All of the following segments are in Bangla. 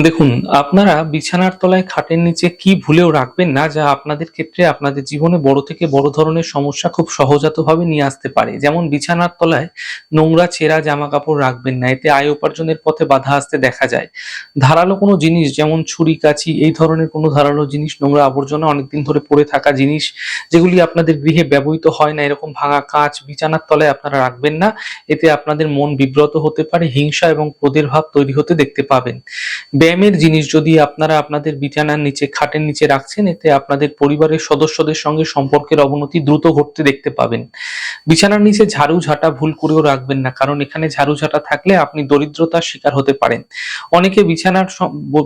দেখুন, আপনারা বিছানার তলায় খাটের নিচে কি ভুলেও রাখবেন না, যা আপনাদের ক্ষেত্রে আপনাদের জীবনে বড় থেকে বড় ধরনের সমস্যা খুব সহজাতভাবে নিয়ে আসতে পারে। যেমন বিছানার তলায় নোংরা ছেঁড়া জামাকাপড় রাখবেন না। এতে আয় উপার্জনের পথে বাধা আসতে দেখা যায়। ধারালো কোনো জিনিস যেমন ছুরি, কাঁচি এই ধরনের কোনো ধারালো জিনিস, নোংরা আবর্জনা, অনেকদিন ধরে পড়ে থাকা জিনিস যেগুলি আপনাদের গৃহে ব্যবহৃত হয় না, এরকম ভাঙা কাঁচ বিছানার তলায় আপনারা রাখবেন না। এতে আপনাদের মন বিব্রত হতে পারে, হিংসা এবং ক্রোধের ভাব তৈরি হতে দেখতে পাবেন। ব্যায়ামের জিনিস যদি আপনারা আপনাদের বিছানার নিচে, খাটের নিচে রাখছেন, এতে আপনাদের পরিবারের সদস্যদের সঙ্গে সম্পর্কের অবনতি দ্রুত ঘটতে দেখতে পাবেন। বিছানার নিচে ঝাড়ু ঝাঁটা ভুল করেও রাখবেন না, কারণ এখানে ঝাড়ু ঝাঁটা থাকলে আপনি দরিদ্রতার শিকার হতে পারেন। অনেকে বিছানার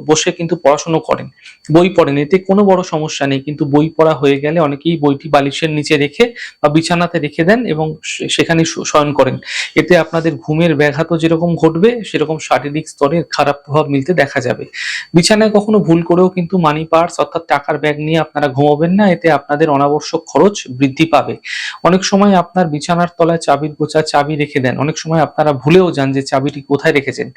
বসে কিন্তু পড়াশুনো করেন, বই পড়েন, এতে কোনো বড় সমস্যা নেই। কিন্তু বই পড়া হয়ে গেলে অনেকেই বইটি বালিশের নিচে রেখে বা বিছানাতে রেখে দেন এবং সেখানেই শয়ন করেন। এতে আপনাদের ঘুমের ব্যাঘাতও যেরকম ঘটবে, সেরকম শারীরিক স্তরে খারাপ প্রভাব মিলতে দেখা যাবে। বিছানায় কখনো ভুল করেও কিন্তু মানি পার্স অর্থাৎ টাকার ব্যাগ নিয়ে আপনারা ঘুমাবেন না, এতে আপনাদের অনাবশ্যক খরচ বৃদ্ধি পাবে। অনেক সময় আপনার বিছানার তলায় চাবির গোছা চাবি রেখে দেন, অনেক সময় আপনারা ভুলেও যান যে চাবিটি কোথায় রেখেছেন।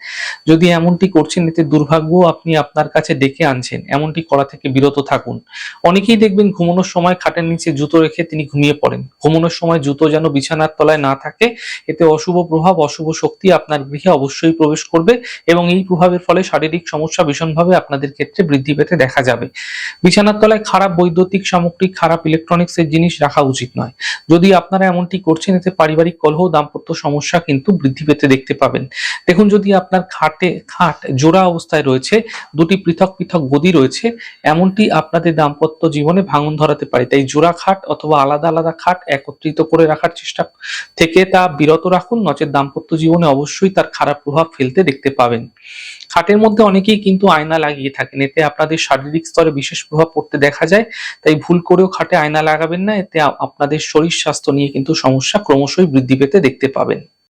যদি এমনটি করছেন, এতে দুর্ভাগ্য আপনি আপনার কাছে ডেকে আনছেন। এমনটি করা থেকে বিরত থাকুন। অনেকেই দেখবেন ঘুমানোর সময় খাটের নিচে জুতো রেখে তিনি ঘুমিয়ে পড়েন। ঘুমানোর সময় জুতো যেন বিছানার তলায় না থাকে, এতে অশুভ প্রভাব, অশুভ শক্তি আপনার গৃহে অবশ্যই প্রবেশ করবে এবং এই প্রভাবের ফলে শারীরিক সমস্যা ভীষণভাবে আপনাদের ক্ষেত্রে বৃদ্ধি পেতে দেখা যাবে। বিছানার তলায় খারাপ বৈদ্যুতিক সামগ্রী, খারাপ ইলেকট্রনিক্স এর জিনিস রাখা উচিত নয়। যদি আপনারা এমনটি করছেন, এতে পারিবারিক কলহ, দাম্পত্য সমস্যা কিন্তু বৃদ্ধি পেতে দেখতে পাবেন। দেখুন, যদি আপনার খাট জোড়া অবস্থায় রয়েছে, দুটি পৃথক পৃথক গদি রয়েছে, এমনটি আপনাদের দাম্পত্য জীবনে ভাঙন ধরাতে পারে। তাই জোড়া খাট অথবা আলাদা আলাদা খাট একত্রিত করে রাখার চেষ্টা থেকে তা বিরত রাখুন, নচেৎ দাম্পত্য জীবনে অবশ্যই তার খারাপ প্রভাব ফেলতে দেখতে পাবেন। খাটের মধ্যে অনেকেই কিন্তু আয়না লাগিয়ে থাকেন, এতে আপনাদের শারীরিক স্তরে বিশেষ প্রভাব পড়তে দেখা যায়। তাই ভুল করেও খাটে আয়না লাগাবেন না, এতে আপনাদের শরীর স্বাস্থ্য নিয়ে কিন্তু সমস্যা ক্রমশই বৃদ্ধি পেতে দেখতে পাবেন।